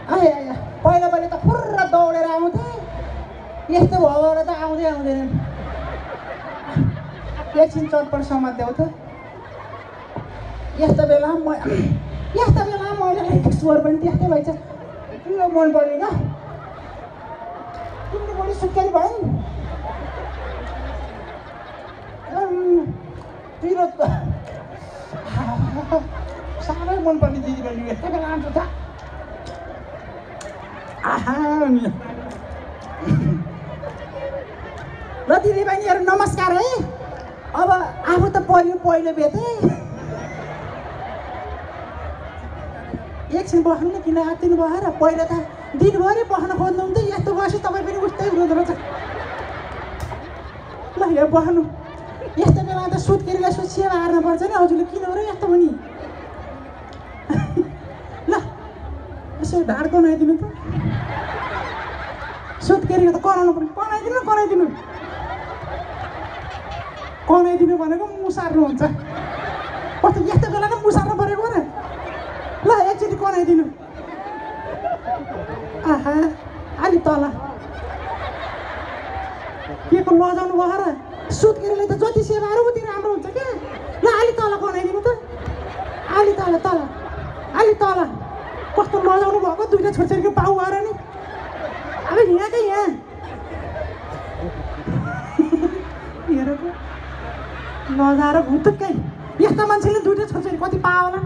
पहिला त फुर्र दौडेर आउँथे यस्तो भयो भने त आउँदै आउँदैन एकछिन चटपट समात्दै थियो यस्तो बेला मैले स्वर पनि त्यस्तै भएछ किन मन परेन तिमीले बढी सुक्केरी भयो पिरो साह्रै मनपर्ने दिदीबहिनी यस्तै बेला आउँछ त ल दिदीबहिनीहरू नमस्कार है अब आफू त परियो पहिलो भेटे एकछिन बस्नु न किन आत्तिनु भयो र पहिला त दिनभरि बस्न खोज्नुहुन्थ्यो यस्तो बस्यो तपाईँ पनि उस्तै हुँदो रहेछ ल यहाँ बस्नु यस्तो बेला त सुत्केरीलाई सुत्सिएर हार्नुपर्छ नि हजुरले किन हो र यस्तो पनि ल यसो ढाड कनाइदिनु त सुत्केरीको त कराउनु पर्ने कनाइदिनु भनेको मुसार्नु हुन्छ कस्तो यस्तो बेलाको मुसार्नु परेको र ल एकचोटि कनाइदिनु आहा अलि तल के को लजाउनु भयो र सुत्केरीले त जति सेवाहरू उति राम्रो हुन्छ क्या ल अलि तल कनाइदिनु त अलि तल कस्तो लजाउनु भएको दुईवटा छोरीको पाउ भएर नि अब यहाँकै यहाँ हेरेको लजाएर भुतुक्कै यस्ता मान्छेले दुईवटा छोरी कति पायो होला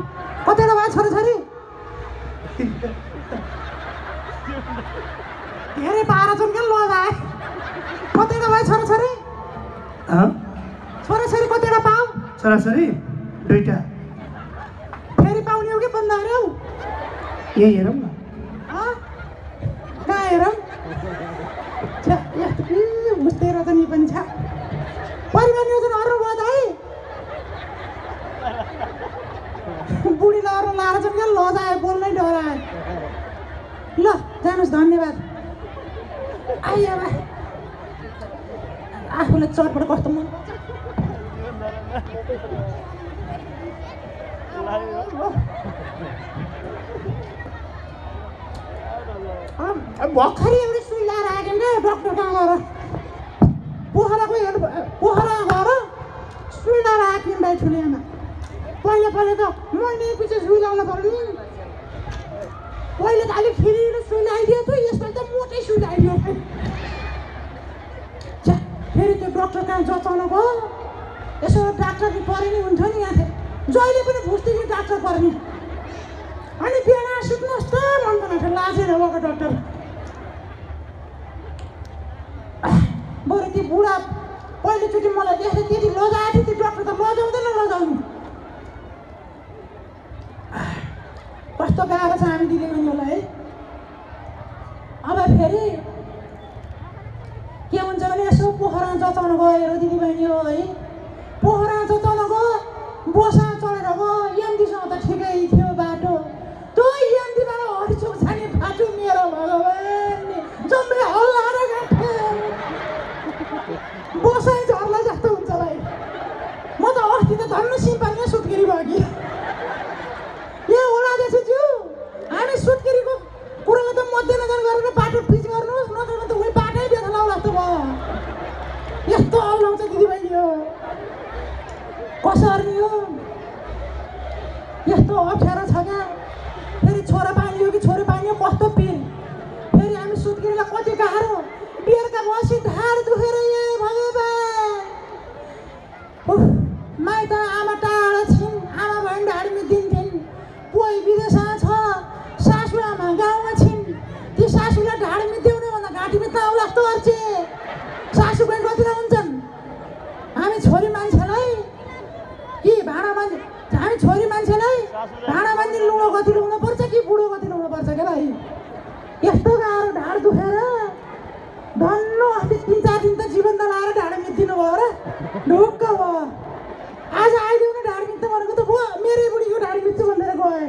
कतिवटा भयो छोराछोरी धेरै पाएर छन् क्या लजाए कतिवटा भयो छोराछोरी कतिवटा पाऊ छोराछोरी दुईटा फेरि पाउने हो कि बन्द हौ यही हेरौँ न कहाँ हेरौँ उस्तै रहेछ नि पनि छ परिवार नियोजन अरू भयो त है बुढीलाई अरू लाएर चाहिँ क्या लजायो बोल्नै डरायो ल जानुहोस् धन्यवाद आइया आफूलाई चटपट कस्तो मन भर्खरै एउटै सुई लाएर आएको क्या डक्टर कहाँ गएर पोखरा गएर सुई लाएर आएको भाइ ठुलो आमा पहिला त मैले पछि सुई लाउनु पर्यो नि पहिले त अलिक खिरिलो सुई लगाइदियो थियो यसपालि त मोटै सुई लगाइदियो फेरि त्यो डक्टर कहाँ जचाउनु भयो यसो डाक्टर परे नि हुन्थ्यो नि यहाँ जहिले पनि घुस्दै डाक्टर पर्ने अनि बिहान सुत्नुहोस् त भन्दैन लाजेर भएको डक्टर बरु त्यो बुढा पहिलोचोटि मलाई देख्दा त्यति लजाएको थियो त्यो डक्टर त लजाउनु कस्तो गाह्रो छ हामी दिदीबहिनीहरूलाई है अब फेरि के हुन्छ भने यसो पोखरा जचाउनु गयो दिदीबहिनी हो है पोखरा जचाउनु गयो बसा चढेर गयो एमडीसँग त ठिकै थियो बाटो त्यो एमडीबाट हरिचोक छाने बाटो मेरो भगवान् जम्मै हल्लाएर गाँठे बसाइ झर्ला जस्तो हुन्छ भाइ म त अस्ति त धन्न सिम्पालमै सुत्केरी भयो कि ए ओडादेशज्यू हामी सुत्केरीको कुरालाई त मध्यनजर गरेर बाटो पिच गर्नुहोस् नत्र भने त उही बाटै बेथा लाउला जस्तो भयो यस्तो हल्लाउँछ दिदीबहिनी हो कसरी हो यस्तो अप्ठ्यारो छ क्या फेरि छोरा पाइने हो कि छोरी पाइने हो कस्तो पिर फेरि हामी सुत्केरीलाई कति गाह्रो बेलुका बसी ढाड दुखेर ए भगवान् माइत आमा टाढा छिन् आमा भने ढाडमी दिन्थिन् कोही विदेशमा छ सासु आमा गाउँमा छिन् ती सासूलाई ढाडमी देउने भन्दा घाँटीमा ताउ लाग्दो अर्चे सासु पनि कतिलाई हुन्छन् हामी छोरी मान्छेलाई कि हामी छोरी मान्छेलाई भाँडा मान्छे लुडो कति लुग्नुपर्छ कि बुढो कति लुग्नुपर्छ क्या भाइ यस्तो गाह्रो ढाड दुखेर धन्न अस्ति 3-4 दिन त जीवन त लाएर ढाड मितिदिनु भयो र ढुक्क भयो आज आइदिउँ न ढाड मित्त भनेको त भयो मेरै बुढीको ढाड मित्छु भनेर गएँ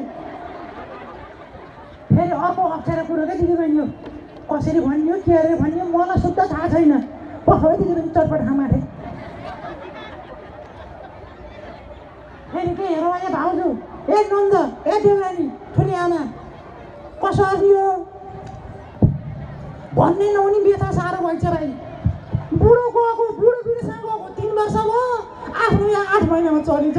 फेरि अर्को अप्ठ्यारो कुरो क्या दिदीबहिनी हो कसरी भन्यो के अरे भन्यो मलाई सुत्दा थाहा छैन पखै दिदीबहिनी चटपट खामाथे फेरि के हेरौँ यहाँ भाउजू ए नन्द ए देउरानी ठुली आमा कसरी हो भन्ने नहुने व्यथा साह्रो भइन्छ भाइ। बुढो गएको बुढो बिर्सँग गएको 3 वर्ष भयो, आफ्नो यहाँ 8 महिनामा चलिन्छ।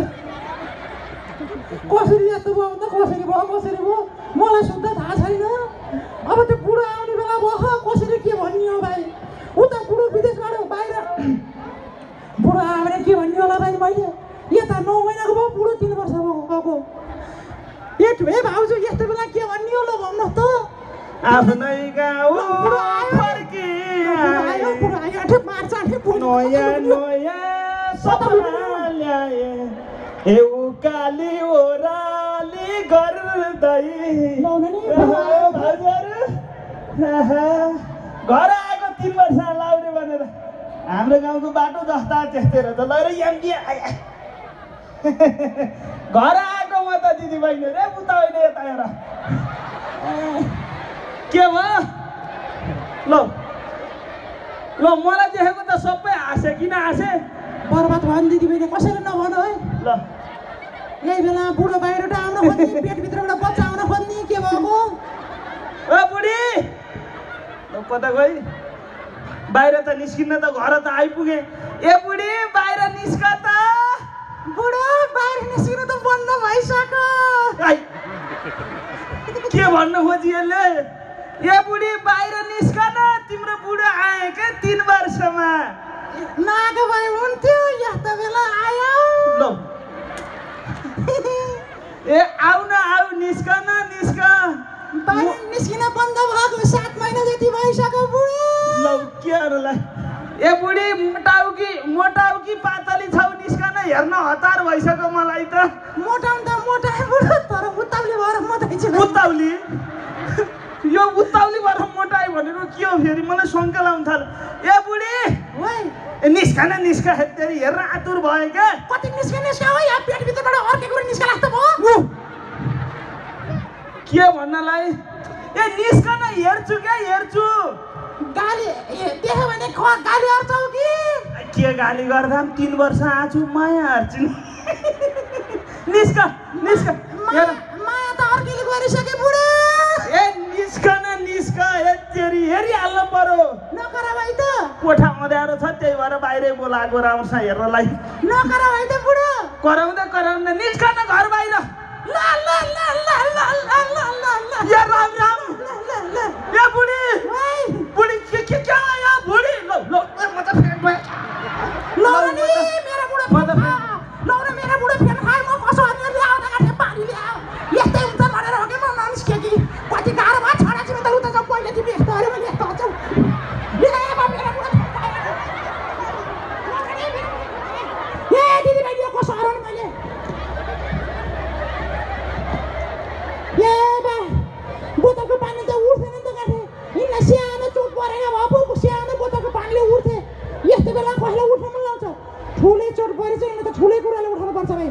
कसरी यस्तो भयो भन्दा कसरी भयो मलाई शुद्ध थाहा छैन। अब त्यो बुढो आउने बेला भयो, कसरी के भन्ने हो भाइ। उता बुढो विदेशबाट बाहिर बुढो आयो भने के भन्ने होला भाइ। मैले यता 9 महिनाको भयो, बुढो 3 वर्ष गएको। ए भाउजू यस्तो बेला के भन्ने होला भन्नुहोस् त। आफ्नै गाउँ फर्की नयाँ सपना ल्याए हे उकाली ओराली गर्दै घर आएको 3 वर्ष लाउने भनेर हाम्रो गाउँको बाटो जस्ता त्यस्तै रहेछ। ल र एमडी घर आएको म त दिदी बहिनी रे पुता होइन यता हेर के भयो। ल मलाई देखेको त सबै हाँसे किन हाँसे बर्बाद भयो नि दिदी बहिनी, कसैले नभन है। ल यही बेला बुढो बाहिरबाट आउन खोज्ने, पेटभित्रबाट बच्चा आउन खोज्ने, के भएको ओ बुढी ल कता गई बाहिर त निस्किन्न त घर त आइपुगे। ए बुढी बाहिर निस्क त। बुढो बाहिर निस्किनु त बन्द भइसक्यो। के भन्न खोजी यसले। ए बुढी बाहिर निस्क न, तिम्रो बुढो आए के 3 वर्षमा नागो भए हुन्थ्यो, यस्तो बेला आयो। ल ए आउ न आउ निस्क न निस्क। बाहिर निस्किन बन्द भएको 7 महिना जति भइसक्यो बुढो। ल के अरूलाई ए बुढी मोटाउ कि पातली छौ निस्क न, हेर्न हतार भइसक्यो मलाई त। मोटाउनु त मोटाए बुढो, तर उत्ताउली भएर मोटाइछु। उत्ताउली यो उत्ताउली भएर मोटाइ भनेको के हो फेरि, मलाई शङ्का लाउनु थाल्यो। ए बुढी ए निस्क न निस्क, तेरि हेर्न आतुर भयो क्या। कति निस्किने हो यहाँ, पेटभित्रबाट अर्कै कुरा निस्क लाग्छ भयो। के भन्नलाई ए निस्क न, हेर्छु क्या हेर्छु। गाली देख्यो भने गाली गर्छौ कि के गाली गर्दा 3 वर्ष आछु माया हार्छु नि। निस्क निस्क माया त अर्कैले गरिसके बुढो। ए निस्क न निस्क, ए तेरी हेरिहाल्नु पर्यो। नकर भाइ त कोठा अँध्यारो छ त्यही भएर बाहिरै बोलाएको राम्रोसँग हेर्नलाई। नकर भाइ त बुढो, कराउँदा निस्क न घर बाहिर। ल ल ल ल ल ल ल ल या राम राम ल ए बुढी बुढी के आयो बुढी। ल म त फेरि गए। ल नि मेरो बुढो ल न मेरो बुढो फेरि खाइ, म कसो अनि ल्याउ न गाडे पानी ल्याउ। यस्तै हुन्छ भनेर हो कि म ननिस्के कि कति गाह्रो भयो। छोरा छिमेकी त उता सब पहिले तिमी यस्तो अरे मैले यस्तो गर्छौ। ए दिदी बहिनी यो कसो हराउनु मैले। ए बा बोतलको पानी त उठ्दैन नि त गाठे। यिनलाई सानो चोट परेको भए पो सानो बोतलको पानीले उठ्थे। यस्तो बेला कसैलाई उठ्न मन लाउँछ। ठुलै चोट परेछ भने त ठुलै कुराले उठाउनु पर्छ भाइ।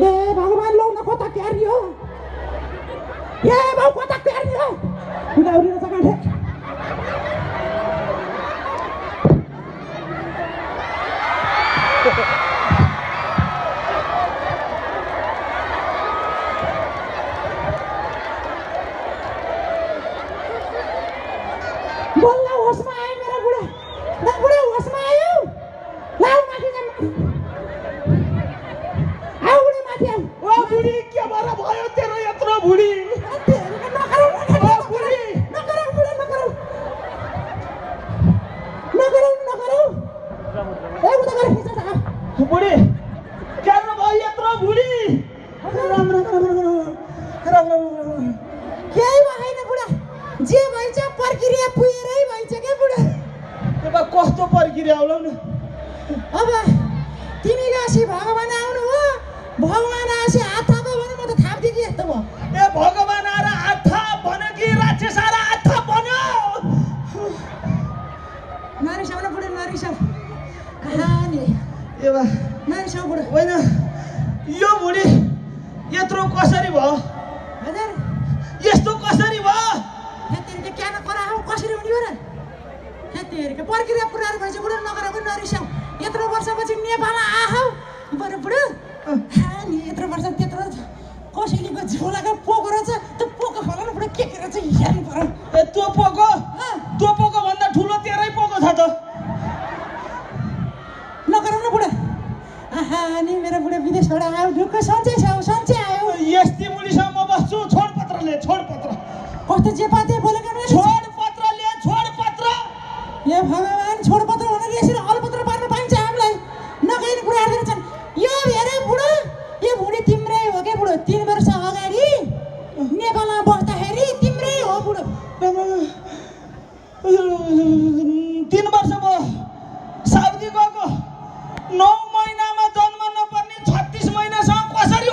ए भगवान् लौ न कता क्यार्नी हो। ए भाउ कता क्यार्नी हो। उदाउरिन त गाठे। बोल्ला होसमा आयो मेरो बुढा। बुढा होसमा आयो। लाउ माथि जाऊ। आऊ बुढी माथि आऊ। ओ बुढी के भएर भयो तेरो यत्रो बुढी। नगरौ ओ बुढी नगरौ बुढा नगरौ ए उता गएर खिच्छ त। बुढी के भयो यत्रो बुढी। राम केही भएन बुढा, जे भइन्छ प्रक्रिया पुगेरै भइन्छ के बुढा। अब कस्तो प्रक्रिया होला न। अब तिमी गासी भगवान् आउनु हो, भगवान् आएपछि हात थाप्यो भने म त थाप्दिएँ कि यस्तो भयो। ए भगवान् आएर हात थाप भन्यो कि राक्षस आएर हात थाप भन्यो। नरिसाउ न बुढा नरिसाउ। आहा नि ए बा नरिसाउ बुढा। होइन यो बुढी यत्रो कसरी भयो, हजुर यस्तो कसरी भयो। हेतेरिके क्या न करा हौ कसरी हुने हो र। हेतेरिके प्रक्रिया पुरानो भइसक्यो बुढा, नगरेको नरिसाउ। यत्रो वर्षपछि नेपाल आहौ बरु बुढा। हा नि यत्रो वर्ष त्यत्रो कसैले झोलाको पोको रहेछ, त्यो पोको खोला न बुढा के रहेछ। त्यो पोको भन्दा ठुलो तेरै पोको छ त नगरौँ न बुढा आहा नि मेरो बुढा विदेशबाट आयो ढुक्क सन्चै आयो यस्ती बुढीसँग म बस्छु छोडपत्र कस्तो जे पाते बोलेको नि छोडपत्र ए भगवान छोडपत्र भनेर यसरी अलपत्र पार्न पाइन्छ हामीलाई नगइने कुराहरू छन् यो हेरे बुढो यो बुढी तिम्रै हो के बुढो 3 वर्ष अगाडि नेपालमा बस्दाखेरि तिम्रै हो बुढो 3 वर्ष भयो साउदी गएको 9 महिनामा जन्म नपर्ने 36 महिनासम्म कसरी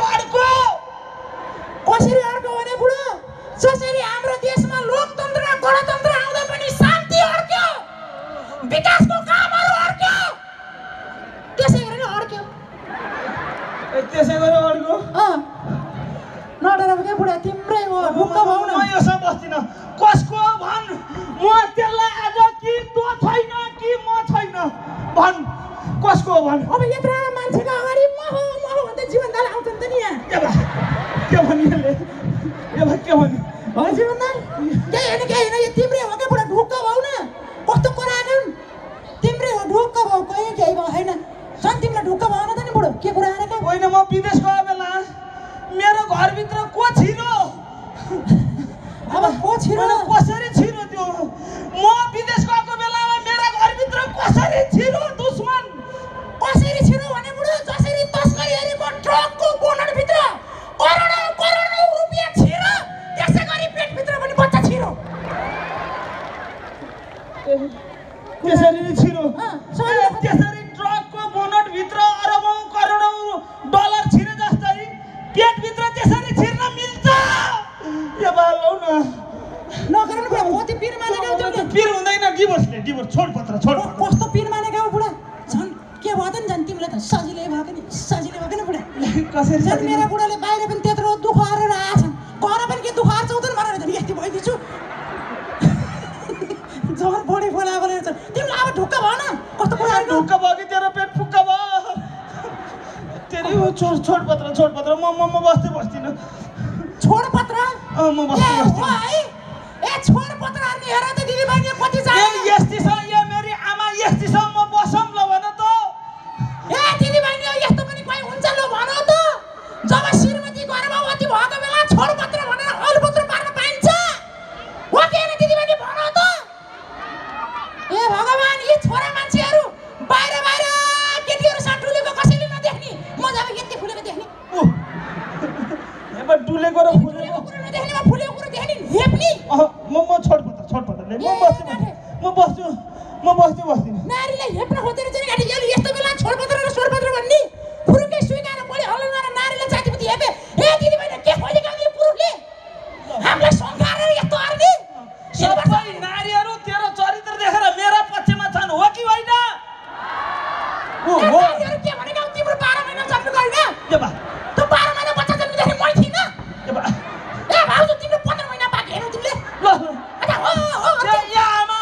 अड्को भने बुढो जसरी हाम्रो देशमा लोकतन्त्र गणतन्त्र आउँदा पनि शान्ति अड्क्यो विकासको कामहरू अड्क्यो त्यसै गरेर अड्क्यो नडराउ के बुढा तिम्रै हो ढुक्क भौ न म योसँग बस्दिन कसको भन् म त्यसलाई आज कि तँ छैन कि म छैन भन् कसको भन् अब यत्रो मान्छेको अगाडि म हो भन्दै जीवनदाल आउँछन् त नि यहाँ के भनिले के भनि हो जीवनदाल केही होइन यो तिम्रै हो के बुढा ढुक्क भौ न कस्तो कुराहरू तिम्रै हो ढुक्क भौ केही भयो होइन झन् तिमीलाई ढुक्क भएन त नि बुढो के कुरा आएका होइन म विदेश गयो बेला मेरो घरभित्र को छिरो अब को छिरो कसरी छिरो त्यो म विदेश गएको बेलामा मेरा घरभित्र कसरी छिरो दुश्मन कसरी छिरो भने बुढो जसरी तस्करीहरूको ट्रकको बोनटभित्र करोडौं रुपियाँ छिरो त्यसै गरी पेटभित्र पनि बच्चा छिरो त्यसरी छिरो त्यसरी ट्रकको बोनटभित्र अरबौं करोडौं डलर छिरे जस्तै पेटभित्र त्यसरी छिर्न मिल्छ यो बालौ न नगर्नु बुढा कति पिर मानेको त्यो पिर हुँदैन डिभोर्स छोडपत्र कस्तो पिर मानेको बुढा झन् के भयो त नि झन् तिमीलाई त सजिलै भएको नि बुढा कसरी झन् मेरा बुढाले बाहिर पनि त्यत्रो दुःख गरेर आएछन् घर पनि के दुःख आर्छौ त भनेर झन् यति भइदिन्छु झन् बढी बोला बोलेर छ तिमीलाई अब ढुक्क भएन कस्तो कुराहरू ढुक्क भयो कि तेरो पेट फुक्क भयो तेरी छोडपत्र म बस्दिन छोडपत्र म बस्दिन ए छोडपत्र अनि हेर त दिदी बहिनी कति जाने यस्तीसँग यो मेरी आमा यस्तीसँग म बसौँ ल भन त ए दिदी बहिनी यस्तो पनि कोही हुन्छ ल भन त जब श्रीमती गर्भवती भएको बेला छोडपत्र भनेर अलपत्र पार्न पाइन्छ हो के हैन दिदी बहिनी भन त ए भगवान यी छोरा मान्छेहरू बाहिर केटीहरूसँग डुलेको कसैले नदेख्ने म जब यति फुलेको देख्ने एबा डुलेको र फुलेको कुरा नदेख्ने म फुलेको कुरा देख्ने हेप्ने म छोडपत्र ले म बस्दिन नारीलाई हेप्न खोजेर चाहिँ गाडी यस्तो बेला छोडपत्र भन्ने पुरुषले स्वीकार बढी हल्ला गरेर नारीले जातिपति हेपे ए दिदी बहिनी के खोजेका नि पुरुषले हामीलाई संघारेर यस्तो अर्ने सबै नारीहरू तेरो चरित्र देखेर मेरा पक्षमा छन् हो कि होइन नारीहरू के भनेका तिम्रो 12 महिना जन्मेको होइन के बा त 12 महिना बच्चा जन्मिँदाखेरि मै थिइन के बा ए भाउजू तिम्रो 15 महिना बाँकी हेर्नु तिमीले ल अच्छा हो या आमा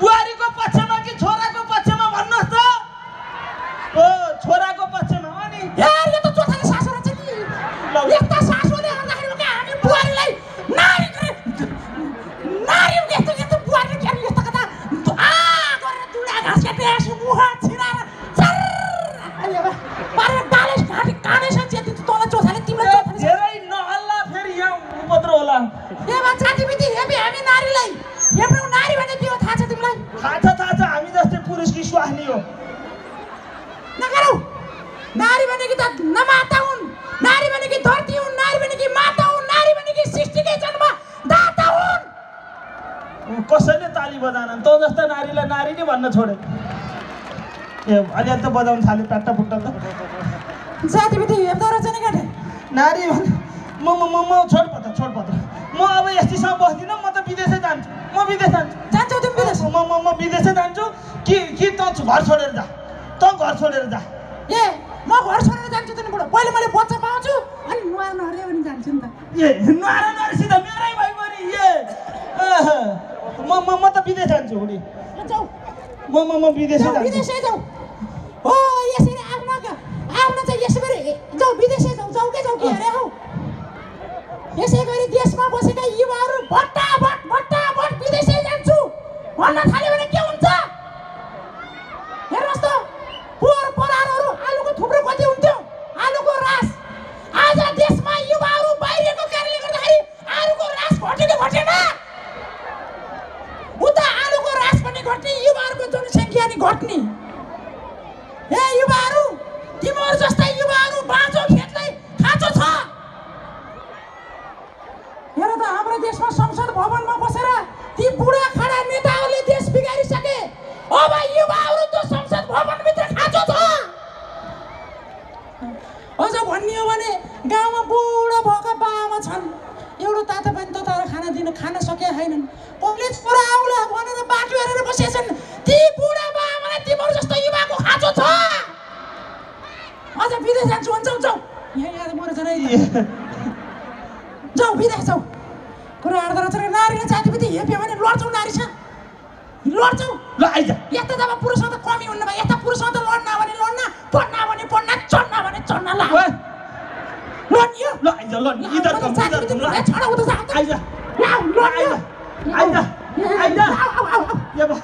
बुहारीको पक्षमा कि छोराको पक्षमा भन्नुहोस् त ओ छोराको पक्षमा हो नि यार यो त चोथाले सासु रहेछ नि यस्ता सासुले गर्दाखेरि के हामी बुहारीलाई नारी यस्तो बुहारी के यस्तो कता गरेर दुडा घाँस काटे आसु मुहा छिराएर चर अरे बा पारे डालेस घाटी कानेछ त्यति तल चोथाले तिम्रो धेरै नहल्ला फेरि यहाँ उपद्रो होला ए बा जातिबिति हेपी हामी नारीलाई हेप्नु नारी भने के हो थाहा छ तिमीलाई थाहा छ हामी जस्तै पुरुष कि स्वास्नी हो नगरौ नारी भनेकी त नमाता हुन् नारी भनेकी धरती हुन् नारी भनेकी माता हुन् नारी भनेकी सृष्टिकै जन्म दाता हुन् कसैले ताली बजाएनन् तँ जस्ता नारीलाई नारी नै भन्न छोडे ए अलि त बजाउन थाल्यो टाट्टा पुट्टा त जातिबिति हेप्दा रहेछ नि गाठे नारी म छोडपत्र म अब यस्तीसँग बस्दिनँ म त विदेशै जान्छु म विदेश जान्छौ तिमी विदेश म विदेशै जान्छु कि तँ घर छोडेर जा तँ घर छोडेर जा ए म घर छोडेर जान्छु त नि बुढो पहिले मैले बच्चा पाउँछु अनि नुहाएर नहरे पनि जान्छु नि त ए नुहाएर सिधा मेरै भयो नि ए म त विदेश जान्छु हुने जाऊ म विदेशै जान्छु विदेशै जाऊ हो यसरी आफ्नो चाहिँ यसरी जाऊ विदेशै जाऊ के अरे हौ यसै गरी देशमा बसेका युवाहरू भट्टाभट घट्दैन उता आलुको रास पनि घट्ने युवाहरूको जनसङ्ख्या नि घट्ने ए युवाहरू तिमीहरू जस्ता युवाहरू बाँझो खेतलाई खाँचो छ हेर त हाम्रो देशमा संसद भवनमा बसेर ती बुढा खडा नेताहरूले देश बिगारिसके अब युवाहरू त्यो संसद भवनभित्र खाँचो छ अझ भन्ने हो भने गाउँमा बुढो भएका बाआमा छन् एउटा तातो पानी तताएर खान सकेका छैनन् कलेज पढा आउला भनेर बाटो हेरेर बसेछन् ती बुढा बाआमालाई तिम्रो जस्तो युवाको खाँचो छ अझ विदेश जान्छु भन्छौ जाऊ यहाँ मरेछ नै जाऊ विदेश जाऊ कुरा आर्दा रहेछ नारीले जातिपति हेप्यो भने लड्छौ नारी छ लड्छौ ल आइज यता जब पुरुषसँग त कमी हुन्न भए यता पुरुषसँग त लड्न भने लड्न पढ्न भने पढ्न चढ्न भने चढ्न ला लड्नियो ल आइज ल इधर कम ल छडा उता जा आइज लड्नियो आइज आइज ये बा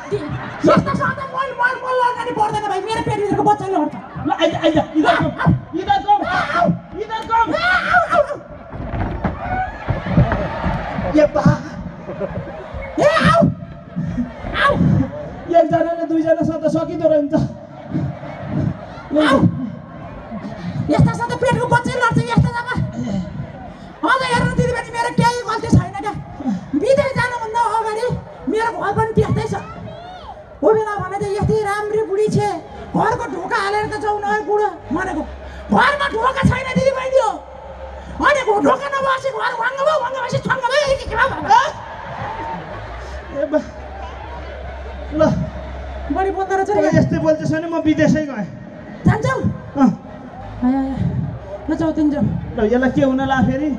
यस्ता सादा मोल लड्न नि पर्दैन भाइ मेरो पेटभित्रको बच्चाले लड्छ ल आइज आइज इधर कम इधर कम ये बा ए आउ आउ एकजनाले दुईजना सत सकिँदो रहेछ यस्ता सादा पेटको बच्चा लड्छ यस्ता जग्गा अझ हेर्नु दिदीबहिनी मेरो केही गल्ती छैन क्या विदेश जानुभन्दा अगाडि मेरो घर पनि त्यस्तै छ ओ बेला भने त यति राम्री बुढी छे घरको ढोका हालेर त जाउँ न बुढो भनेको घरमा ढोका छैन दिदीबहिनी हो अनि ढोका नबसी घर वाङ्ग भएपछि छङ्ग भयो के भयो ल बढी बोल्दो रहेछ रे यस्तै बोल्छस् भने म विदेशै गएँ जान्छौ ल जाऊ तिन जाऊ ल यसलाई के हुन ला फेरि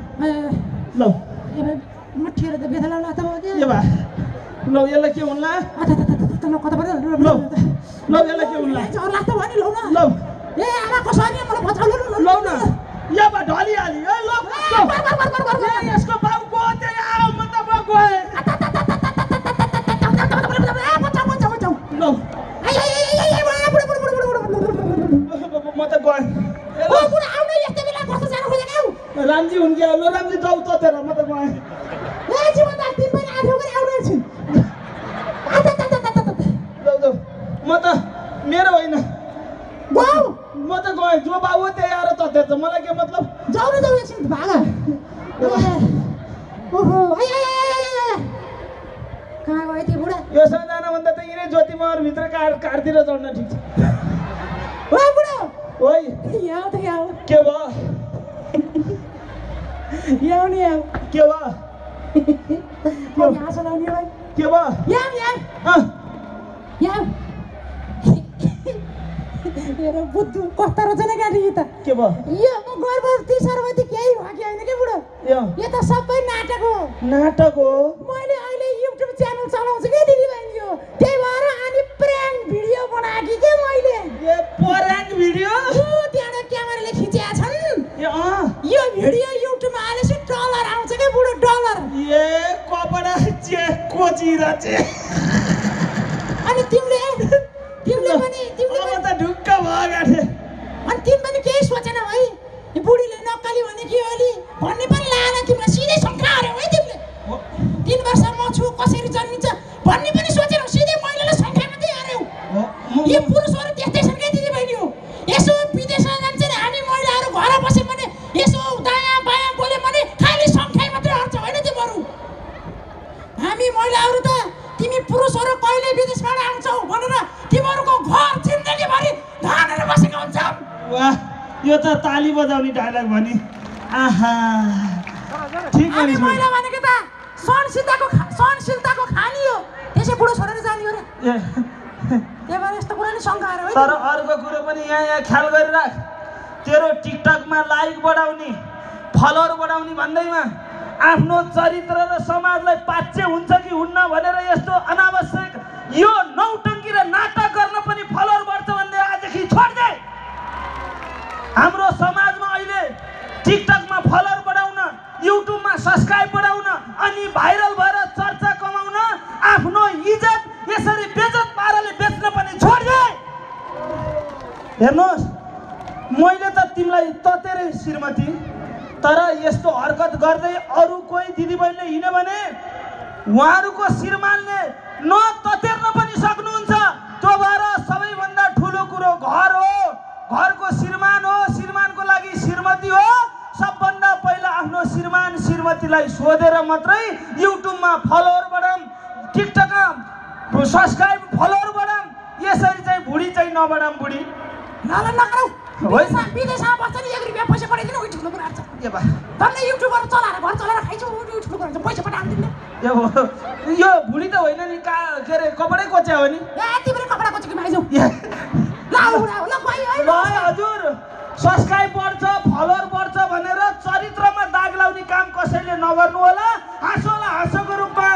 ल मठिएर त बेथला लाता भयो के ए बा ल यसलाई के हुन ला ल कता पर्यो ल यसलाई के हुन ला झर लाग्छ भने लौ न ल ए आमा कसरी मलाई बचाउ लौ न या बा ढलिहाली ए ल यसको बाउ को त्यही आऊ म त म गएँ ल म त गएँ रामजी हुन् क्या ल रामजी जाऊ त तेरो म त गएँ जाऊ म त मेरो होइन म त गएँ जो बाउ हो त्यही आएर ततेर मलाई के मतलब जाऊ न जाऊ एकछिन भागा ओहो कहाँ गयो त्यो बुढा योसँग जानुभन्दा त यिनै ज्योतिमहरभित्र कारतिर चढ्न ठिक छ ओ बुढा ओइ यहाँ त यहाँ के भयो यहाँ नि यहाँ के भयो यहाँ चलाउने भाइ के भयो यहाँ मेरो बुद्धु कता रहेछ नि गाडी त के भयो यो म गर्भवती सर्वती केही भयो कि होइन के बुढो यो त सबै नाटक हो मैले अहिले युट्युब च्यानल चलाउँछु के दिदीबहिनी हो त्यही भएर अनि प्र्याङ्क भिडियो बनाएँ के मैले ए प्र्याङ्क भिडियो त्यहाँ क्यामेराले खिचेका छन् यो भिडियो युट्युबमा हालेपछि डलर आउँछ के बुढो डलर ए कपडा चे कोचिरा चे अनि तिमीले पनि त ढुक्क भयो गाठे अनि तिमी पनि केही सोचेन है यो बुढीले नक्कली भने के अलि भन्ने पनि लागेन तिमीलाई सिधै शङ्का हार्यौ है तिमीले 3 वर्ष म छु कसरी जन्मिन्छ भन्ने पनि सोचेनौ सिधै महिलालाई शङ्का मात्रै हार्यौ यो पुरुषहरू त्यस्तै छन् के दिदीबहिनी हो यसो विदेशमा जान्छ नि हामी महिलाहरू घर बस्यो भने यसो दायाँ बायाँ बोल्यो भने खालि शङ्काइ मात्रै हार्छ होइन तिमीहरू हामी महिलाहरू त तिमी पुरुषहरू कहिले विदेशबाट आउँछौ भनेर तिमीहरूको घर जिन्दगीभरि धानेर बसेका हुन्छौ वाह यो त ताली बजाउने डायलग भनी आहा ठीक हामी भनिस् महिला भनेको त सहनशीलताको खानी हो त्यसै बुढो छोडेर जाने हो र त्यही भएर यस्तो कुरा नि शङ्का आएर तर अर्को कुरो पनि यहाँ ख्याल गरिराख तेरो टिकटकमा लाइक बढाउने फलोअर बढाउने भन्दैमा आफ्नो चरित्र र समाजलाई पाच्चे हुन्छ कि हुन्न भनेर यस्तो अनावश्यक यो नौटङ्की र नाटक गर्न पनि फलोअर बढ्छ भन्दै आजदेखि छोड्दे हाम्रो समाजमा अहिले टिकटकमा फलोअर बढाउन युट्युबमा सब्स्क्राइब बढाउन अनि भाइरल भएर चर्चा कमाउन आफ्नो इज्जत यसरी बेइज्जत पाराले बेच्न पनि छोड्दे हेर्नुहोस् मैले त तिमीलाई ततेरै श्रीमती तर यस्तो हरकत गर्दै अरू कोही दिदीबहिनीले हिँड्यो भने उहाँहरूको श्रीमानले न ततेर्न पनि सक्नुहुन्छ। त्यो भएर सबैभन्दा ठुलो कुरो घर हो, घरको श्रीमान हो, श्रीमानको लागि श्रीमती हो। सबभन्दा पहिला आफ्नो श्रीमान श्रीमतीलाई सोधेर मात्रै युट्युबमा फलोवर बढाउँ, टिकटकमा सब्सक्राइब फलोवर बढाउँ। यसरी चाहिँ बुढी चाहिँ नबढाउँ। बुढी विदेशमा बस्छ नि 1 रुपियाँ पैसा पठाइदिनु उही ठुलो कुरा छ। तँले युट्युबहरू चलाएर घर चलाएर खाइछु उही ठुलो कुरा छ। पैसा पठाइदिनु यो बुढी त होइन नि, के अरे कपडै कोच्या हो नि। तिमीले कपडा कोचेको माइजौ ल हजुर सब्सक्राइब बढ्छ फलोवर बढ्छ भनेर चरित्रमा दाग लाउने काम कसैले नगर्नु होला। हाँसोलाई हाँसोको रूपमा,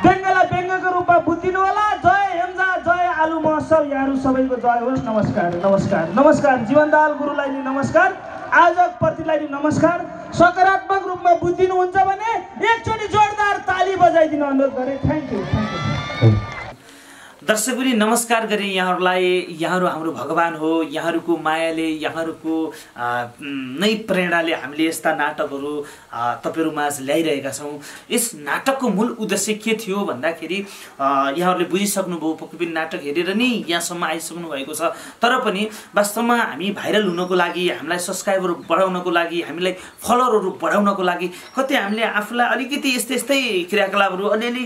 व्यङ्गलाई व्यङ्गको रूपमा बुझिदिनु होला। जय हेम्जा, जय आलु महोत्सव, यहाँहरू सबैको जय होस्। नमस्कार नमस्कार नमस्कार। जीवनदाल गुरुलाई नि नमस्कार, आयोजक प्रतिलाई नि नमस्कार। सकारात्मक रूपमा बुझिदिनुहुन्छ भने एकचोटि जोरदार ताली बजाइदिन अनुरोध गरेँ। Thank you. दर्शकवृन्द नमस्कार गरेँ यहाँहरूलाई। यहाँहरू हाम्रो भगवान हो। यहाँहरूको मायाले, यहाँहरूको नै प्रेरणाले हामीले यस्ता नाटकहरू तपाईँहरू माझ ल्याइरहेका छौँ। यस नाटकको मूल उद्देश्य के थियो भन्दाखेरि यहाँहरूले बुझिसक्नुभयो, पक्कै पनि नाटक हेरेर नै यहाँसम्म आइसक्नु भएको छ। तर पनि वास्तवमा हामी भाइरल हुनको लागि, हामीलाई सब्सक्राइबर बढाउनको लागि, हामीलाई फलोवरहरू बढाउनको लागि कतै हामीले आफूलाई अलिकति यस्तै क्रियाकलापहरू, अलिअलि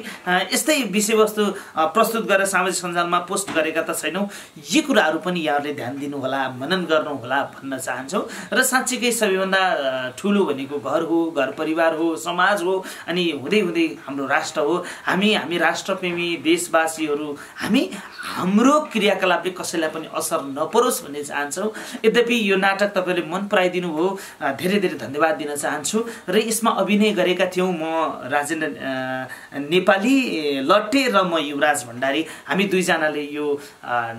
यस्तै विषयवस्तु प्रस्तुत गरेर सामाजिक सञ्जालमा पोस्ट गरेका त छैनौँ। यी कुराहरू पनि यहाँहरूले ध्यान दिनुहोला, मनन गर्नुहोला भन्न चाहन्छौँ। र साँच्चीकै सबैभन्दा ठुलो भनेको घर हो, घर परिवार हो, समाज हो, अनि हुँदै हुँदै हाम्रो राष्ट्र हो। हामी राष्ट्रप्रेमी देशवासीहरू, हाम्रो क्रियाकलापले कसैलाई पनि असर नपरोस् भन्ने चाहन्छौँ। यद्यपि यो नाटक तपाईँले मन पराइदिनु भयो, धेरै धेरै धन्यवाद दिन चाहन्छु। र यसमा अभिनय गरेका थियौँ म राजेन्द्र नेपाली लट्टे र म युवराज भण्डारी। हामी दुईजनाले यो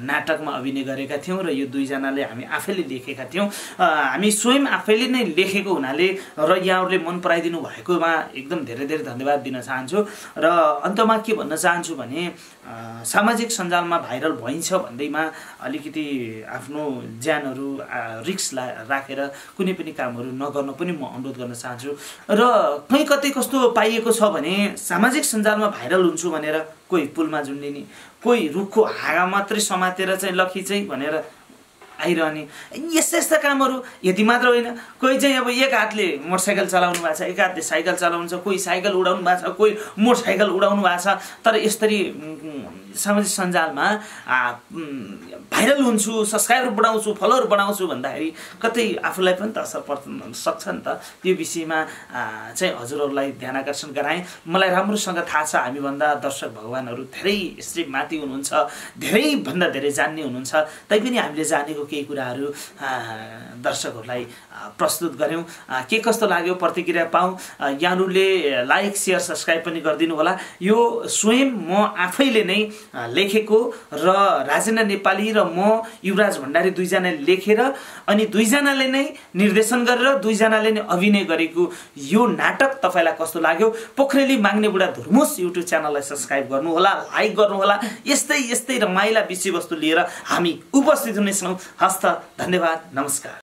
नाटकमा अभिनय गरेका थियौँ र यो दुईजनाले हामी आफैले लेखेका थियौँ। हामी स्वयं आफैले नै लेखेको हुनाले र यहाँहरूले मन पराइदिनु भएकोमा एकदम धेरै धेरै धन्यवाद दिन चाहन्छु। र अन्तमा के भन्न चाहन्छु भने सामाजिक सञ्जालमा भाइरल भइन्छ भन्दैमा अलिकति आफ्नो ज्यानहरू रिस्क राखेर कुनै पनि कामहरू नगर्न पनि म अनुरोध गर्न चाहन्छु। र कहीँ कतै कस्तो पाइएको छ भने सामाजिक सञ्जालमा भाइरल हुन्छु भनेर कोही पुलमा झुन्डिने, कोही रुखको हाँगा मात्रै समातेर चाहिँ लखी चाहिँ भनेर आइरहने, यस्ता कामहरू। यति मात्र होइन, कोही चाहिँ अब एक हातले मोटरसाइकल चलाउनु भएको छ, एक हातले साइकल चलाउनु छ, कोही साइकल उडाउनु भएको छ, कोही मोटरसाइकल उडाउनु भएको छ। तर यसरी सामाजिक सञ्जालमा भाइरल हुन्छु, सब्सक्राइबर बढाउँछु, फलोवर बढाउँछु भन्दाखेरि कतै आफूलाई पनि त असर पर्न सक्छ नि त। यो विषयमा चाहिँ हजुरहरूलाई ध्यान आकर्षण गराएँ। मलाई राम्रोसँग थाहा छ हामीभन्दा दर्शक भगवानहरू धेरै यसरी माथि हुनुहुन्छ, धेरैभन्दा धेरै जान्ने हुनुहुन्छ। तैपनि हामीले जानेको केही कुराहरू दर्शकहरूलाई प्रस्तुत गऱ्यौँ। के कस्तो लाग्यो प्रतिक्रिया पाऊँ। यहाँहरूले लाइक सेयर सब्सक्राइब पनि गरिदिनु होला। यो स्वयं म आफैले नै लेखेको र राजेन्द्र नेपाली र म युवराज भण्डारी दुईजनाले लेखेर अनि दुईजनाले नै निर्देशन गरेर दुईजनाले नै अभिनय गरेको यो नाटक तपाईँलाई कस्तो लाग्यो। पोखरेली माग्ने बुढा धुर्मुस युट्युब च्यानललाई सब्सक्राइब गर्नुहोला, लाइक गर्नुहोला। यस्तै रमाइला विषयवस्तु लिएर हामी उपस्थित हुनेछौँ। हस्त धन्यवाद, नमस्कार।